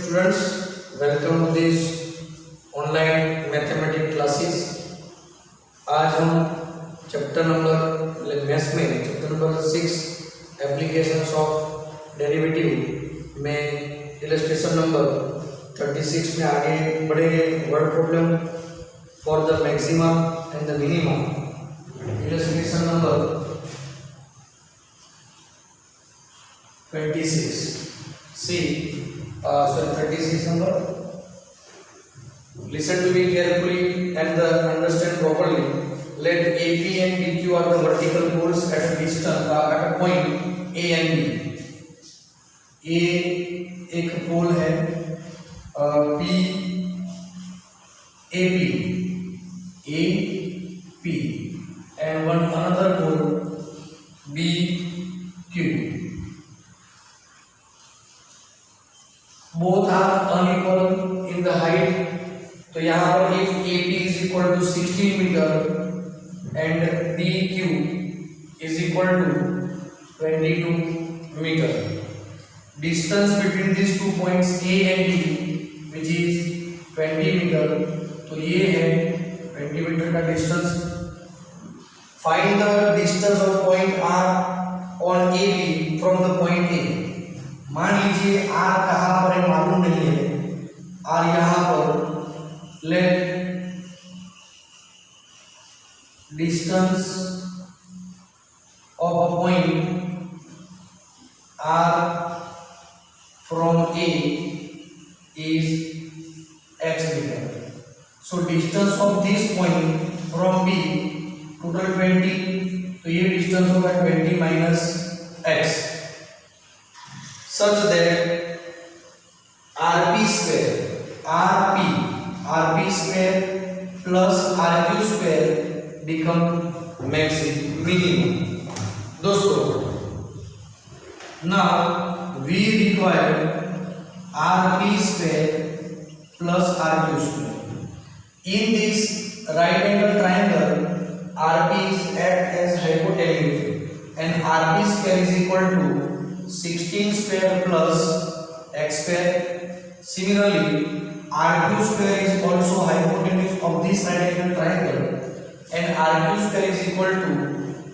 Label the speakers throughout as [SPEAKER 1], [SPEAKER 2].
[SPEAKER 1] students, welcome to this online mathematics classes। आज हम chapter number maths में chapter number 6 applications of derivative में illustration number 36 में आगे बढ़ेंगे। Word problem for the maximum and the minimum. Illustration number 26 सी 36 number. Listen to me carefully and understand properly. Let AP and PQ are the vertical poles at a distance at a point A and B. A एक पोल है, P AP and one another pole BQ. Both are unequal in the height. तो यहाँ पर if AP is equal to 16 meter and BQ is equal to 22 meter, distance between these 2 points A and B which is 20 meter, तो ये है 20 meter का distance। Find the distance of point R on AB from the point A। मान लीजिए R कहाँ पर है मालूम नहीं है, R यहाँ पर। Let distance of a point R from A is x meter. So distance of this point from B total 20, तो ये डिस्टेंस होगा 20 minus x, such that RP square plus RQ square become minimum। दोस्तों, now we require RP square plus RQ square। In this right angle triangle, RP is act as hypotenuse and RP square is equal to 16 square plus x square। Similarly, RQ square is also hypotenuse of this right angle triangle and RQ square is equal to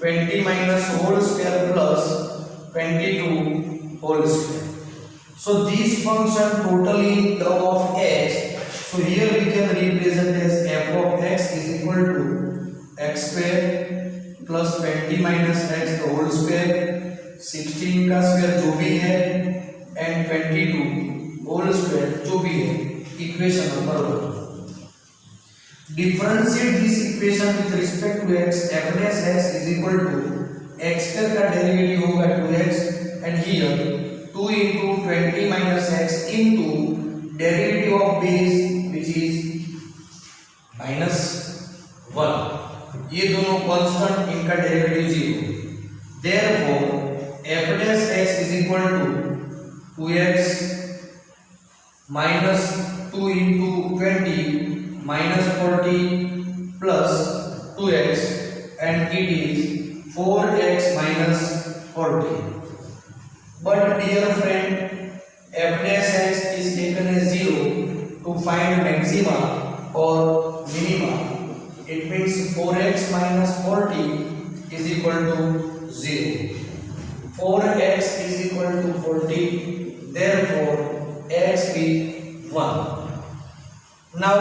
[SPEAKER 1] 20 minus whole square plus 22 whole square। So this function totally in term of x, so here we can represent as f of x is equal to x square plus 20 minus x the whole square, 16 का square जो भी है and 22 whole square जो भी है। Equation number 1। Differentiate this equation with respect to x, f dash x is equal to x square का derivative होगा 2x and here 2 into 20 minus x into derivative of base which is -1। ये दोनों constant, इनका derivative 0। therefore f dash x is equal to 2x minus 2 into 20 minus 40 plus 2x and it is 4x minus 40। But dear friend, f dash x is taken as 0 to find maxima or minima. It means 4x minus 40 is equal to 0। 4x is equal to 40, therefore x is 1। Now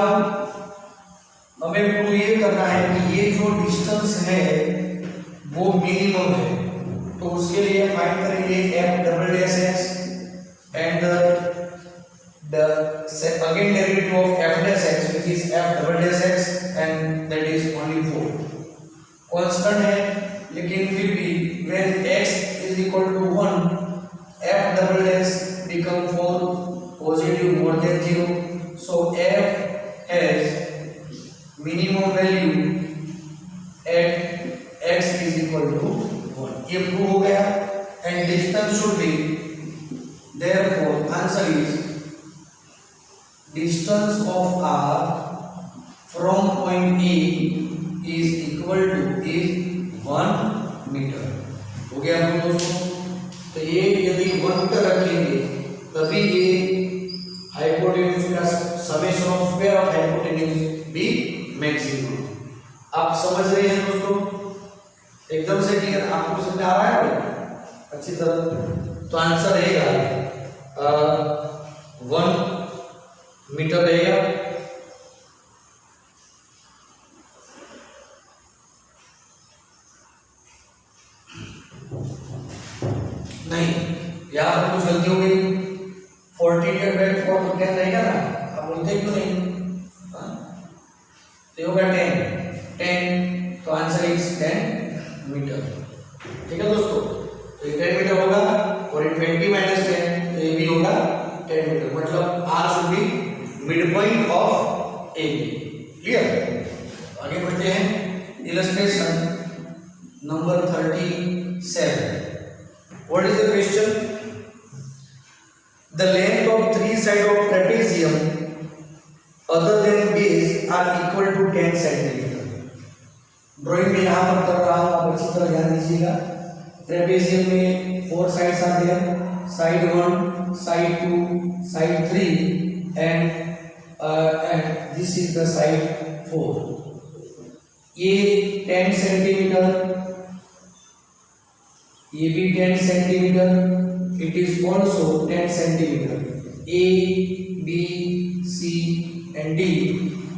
[SPEAKER 1] हमें prove ये करना है कि ये जो distance है वो minimum है, तो उसके लिए फाइंड करेंगे f double dash x and the again derivative of f dash x which is f double dash x and that is only 4। Constant है लेकिन फिर भी when x is equal to 1 f double dash become 4 positive more than 0, so f has minimum value at x is equal to 1। ये prove हो गया and distance should be, therefore answer is distance of R from point A is equal to 1 meter। हो गया दोस्तों। तो ये यदि 1 metre रखेंगे तभी ये मैक्सिमम। आप समझ रहे हैं दोस्तों? एकदम से क्लियर? आपको समझ आ रहा है अच्छी तरह? तो आंसर रहेगा 1 मीटर रहेगा। नहीं, यहाँ पर कुछ गलती हो गई। 40 डिवाइड बाय 4 तो 10 रहेगा ना? आप बोलते क्यों नहीं? तो ये होगा 10, तो आंसर इज 10 मीटर। ठीक है दोस्तों? तो ये 10 मीटर होगा और ये 20 माइनस 10, तो ये भी होगा 10 मीटर। मतलब R should be mid point of A B. Clear? आगे बढ़ते हैं। Illustration number 37। What is the question? The length of three sides of trapezium other than base are equal to 10 centimeter. Drawing में यहाँ पर कर रहा हूँ, आप अच्छी तरह ध्यान दीजिएगा। ट्रेपेजियम में 4 sides are there, side 1, side 2, side 3 and this is the side 4. ये 10 सेंटीमीटर, ये भी 10 centimetre, it is also 10 centimetre. A B C and D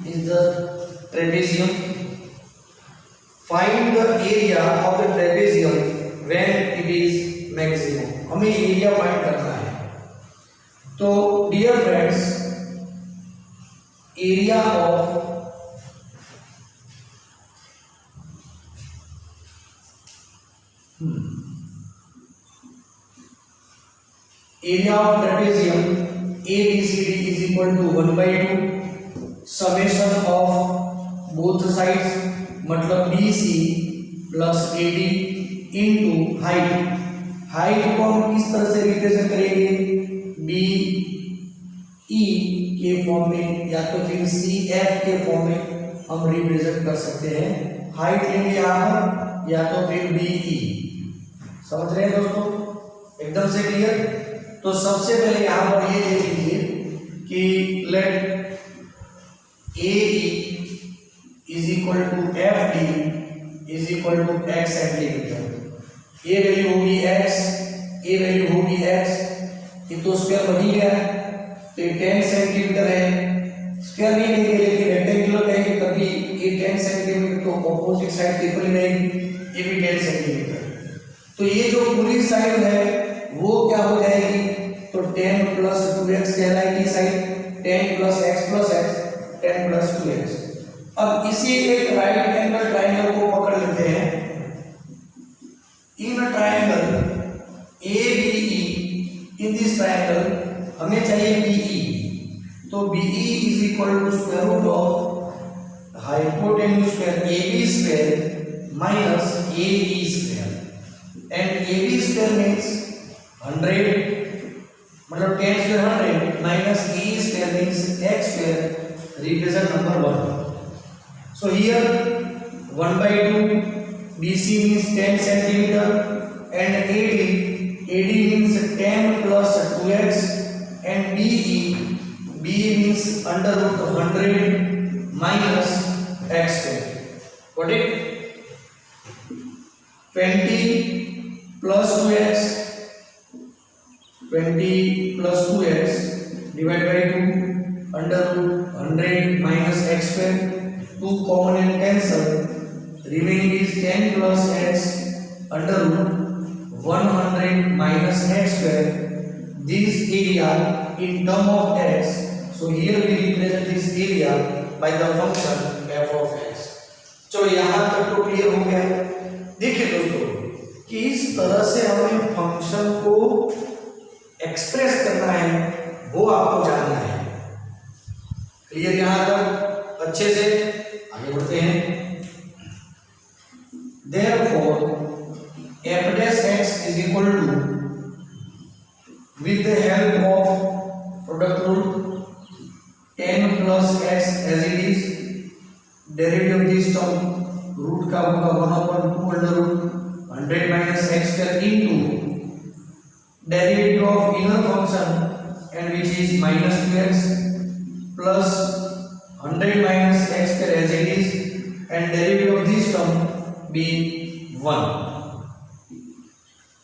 [SPEAKER 1] is the trapezium. Find the area of the trapezium when it is maximum. हमें area find करना है। तो dear friends, area of area of trapezium ABCD is equal to 1/2 summation of both sides, मतलब BC plus AD into height। Height को हम किस तरह से रिप्रेजेंट करेंगे? BE के फॉर्म में या तो फिर CF के फॉर्म में हम रिप्रेजेंट कर सकते हैं। हाइट लेंगे यहाँ पर या तो फिर BE। समझ रहे हैं दोस्तों? एकदम से क्लियर? तो सबसे पहले यहां पर ये देख लीजिए कि let AE is equal to FD is equal to x centimetre. ये वैल्यू होगी x, ये वैल्यू होगी x। ये तो स्क्वायर बन ही गया, तो ये 10 सेंटीमीटर है। स्क्वायर नहीं लेंगे लेकिन रेक्टेंगुलर लेंगे तभी ये 10 सेंटीमीटर तो ऑपोजिट साइड इक्वल ही रहेगी, ये भी 10 सेंटीमीटर। तो ये जो पूरी साइड है वो क्या हो जाएगी? तो 10 प्लस 2x कहलाएगी side, 10 plus x plus x, 10 plus 2x। अब इसी एक राइट एंगल ट्राइंगल को पकड़ लेते हैं। In triangle ABE, in this triangle हमें चाहिए BE। तो BE is equal to square root of hypotenuse square AB square minus AE square. And AB square means 100, मतलब 10 square 100 minus E square means x square represent number 1। So here 1/2 BC means 10 centimeter and AD means 10 plus 2x and BE means under root of 100 minus x square. Got it? 20 plus 2x, 20 plus 2x divided by 2 under root 100 minus x square, 2 common and cancel, remaining is 10 plus x under root 100 minus x square. This area in term of x, so here we represent this area by the function f of x. चलो यहाँ तक तो clear हो गया। देखिए दोस्तों कि इस तरह से हमें फंक्शन को एक्सप्रेस करना है वो आपको जानना है। क्लियर यहाँ तक अच्छे से? आगे बढ़ते हैं। Therefore f dash x is equal to, with the help of product rule, 10 plus x as it is, derivative of this term root का होगा 1/2 under root 100 minus x square into derivative of inner function and which is minus 2x plus 100 minus x square as as it is and derivative of this term be 1.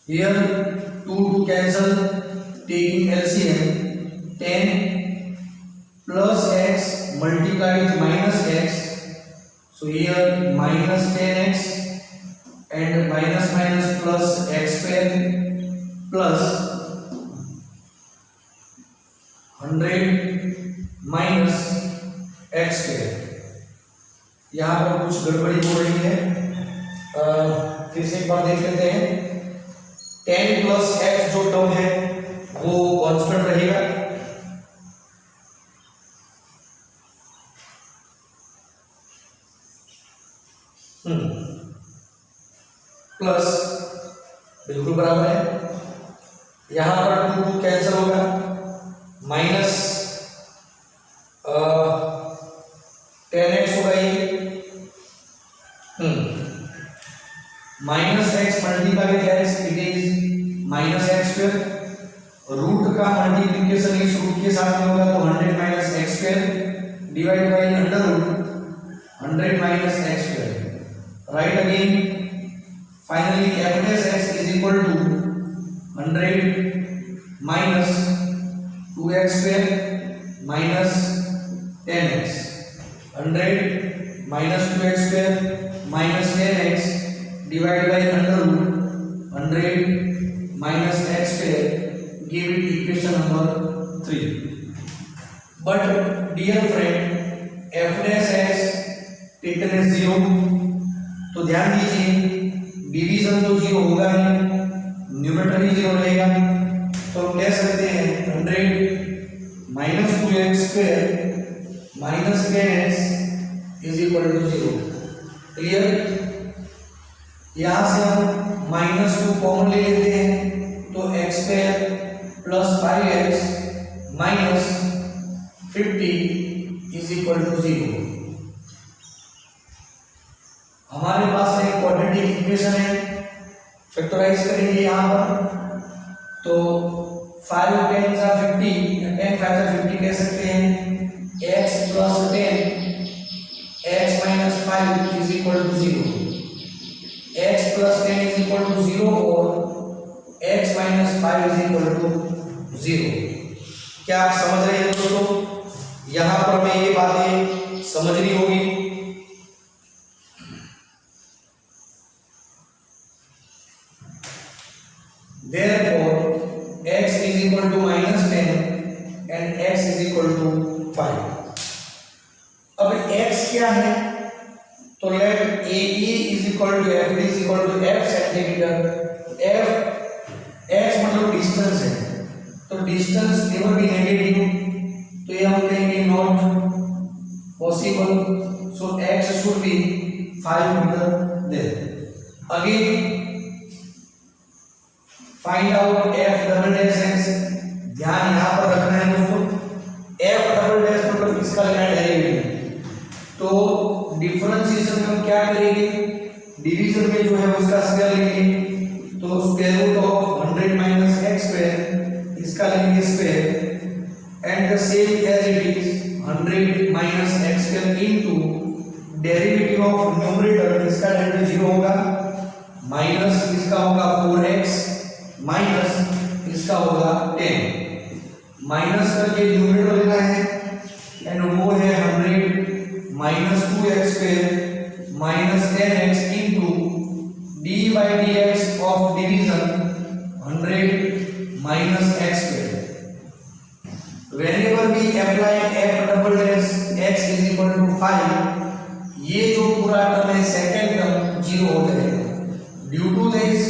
[SPEAKER 1] Here 2 to cancel, taking LCM 10 plus x multiplied with minus x, so here minus 10x and minus minus plus x square plus 100 minus x square. यहाँ पर कुछ गड़बड़ी हो रही है, फिर से एक बार देख लेते हैं। 10 प्लस x जो टर्म है वो कांस्टेंट रहेगा, प्लस बिल्कुल बराबर है, यहां पर 2 कैंसिल होगा, माइनस 10x होगा ये, minus x multiply with x it is minus x square, root का मल्टीप्लिकेशन इस रूट के साथ में होगा तो 100 minus x square divide by under root 100 minus x square. Right again, finally f dash x is equal to 100 minus 2x square minus 10x. 100 minus 2x square minus 10x divided by under root 100 minus x square, give it equation number 3. But dear friend, f dash x taken as 0, तो ध्यान दीजिए division तो 0 होगा ही, numerator ही 0 रहेगा, तो हम कह सकते हैं 100 minus 2x square minus 10x is equal to 0. Clear? यहाँ से हम -2 कॉमन ले लेते हैं तो x square plus 5x minus 50 is equal to 0. हमारे पास एक क्वाड्रेटिक इक्वेशन है, फैक्टराइज करेंगे यहाँ पर, तो 5 10 जा 50, 10 5 जा 50 कह सकते हैं, x plus 10 x minus 5 is equal to 0. x plus 10 is equal to 0 और x minus 5 is equal to 0. क्या आप समझ रहे हैं दोस्तों? यहाँ पर हमें ये बातें समझनी होगी. Therefore, x is equal to minus 10 and x is equal to 5. अब x क्या है? तो let AE is equal to FD is equal to F centimetre. F x मतलब डिस्टेंस है, तो डिस्टेंस नेवर बी नेगेटिव, तो ये हम कहेंगे not possible. So x should be 5 metre there. Again find out f double dash x. ध्यान यहाँ पर रखना है दोस्तों, f डबल डैश मतलब इसका लेना डेरिवेटिव, तो डिफरेंशिएशन में हम क्या करेंगे, डिवीजन में जो है उसका स्क्वायर लेंगे, तो square root of 100 minus x square, इसका लेंगे square, and the same as it is 100 minus x square into derivative of numerator, इसका डेरिवेटिव 0 होगा, माइनस इसका होगा 4x माइनस इसका होगा 10, माइनस करके न्यूमरेटर लेना है, एंड वो है 100 minus 2x square minus 10x into D by D x of division 100 minus x square. Whenever we apply f double dash x is equal to 5, ये जो पूरा टर्म है सेकंड टर्म 0 हो जाएगा. Due to this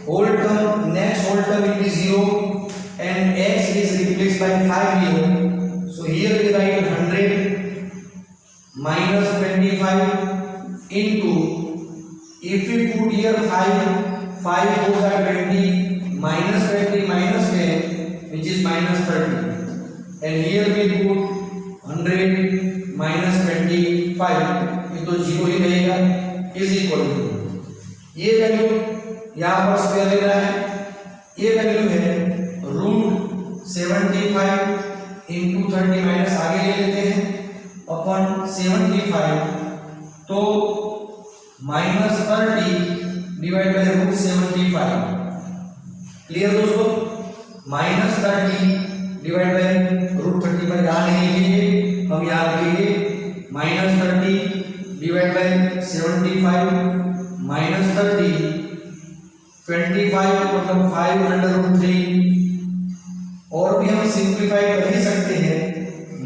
[SPEAKER 1] whole term, next whole term will be 0 and x is replaced by 5 here. So here we write 100 minus 25 into, if we put here 5 goes at 20 minus 20 minus 10 which is minus 30, and here we put 100 minus 25, ये तो 0 ही रहेगा, is equal to ये value यहाँ पर square ले रहा है, ये वैल्यू है रूट 75 इंटू 30 माइनस आगे ले लेते हैं अपॉन 75 तो -30 डिवाइड बाय √75। क्लियर दोस्तों? -30 डिवाइड बाय √35 यहाँ नहीं लिखेंगे, हम यहाँ लिखेंगे -30 डिवाइड बाय 75 -30 25 मतलब 5√3। और भी हम सिंप्लीफाई कर ही सकते हैं,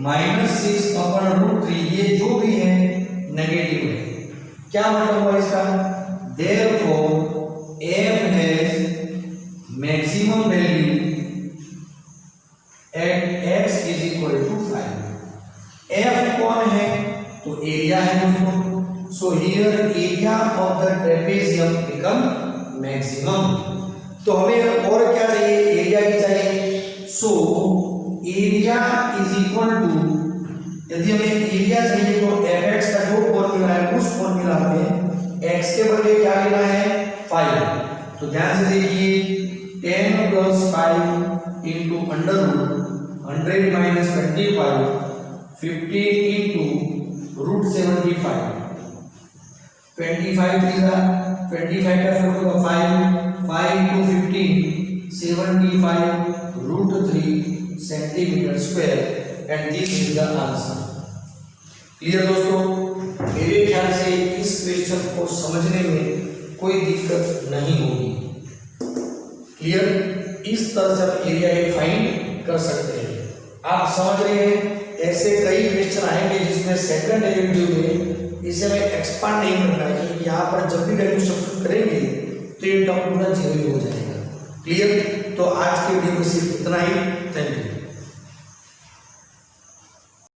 [SPEAKER 1] -6/√3 ये जो भी है नेगेटिव है। क्या मतलब हुआ इसका? Therefore f has maximum value at x is equal to 5। f कौन है? तो एरिया है दोस्तों। So here area of the trapezium become maximum. तो हमें और क्या चाहिए? एरिया की चाहिए। So area is equal to, यदि हमें एरिया चाहिए तो fx का जो फॉर्मूला है उस फॉर्मूला में x के बदले क्या लेना है? 5। तो ध्यान से देखिए, 10 + 5 इंटू अंडर रूट 100 - 25 15 इंटू √75 25 का 5 into 15 75 √3 centimetre square and this is the answer. Clear दोस्तों? मेरे ख्याल से इस क्वेश्चन को समझने में कोई दिक्कत नहीं होगी। क्लियर? इस तरह से आप एरिया फाइंड कर सकते हैं। आप समझ रहे हैं? ऐसे कई क्वेश्चन आएंगे जिसमें सेकंड डेरिवेटिव में इसे हमें एक्सपांड नहीं करना है कि यहाँ पर जब भी वैल्यू सब्स्टिट्यूट करेंगे तो ये टर्म पूरा 0 हो जाएगा। क्लियर? तो आज के वीडियो में सिर्फ इतना ही। Thank you.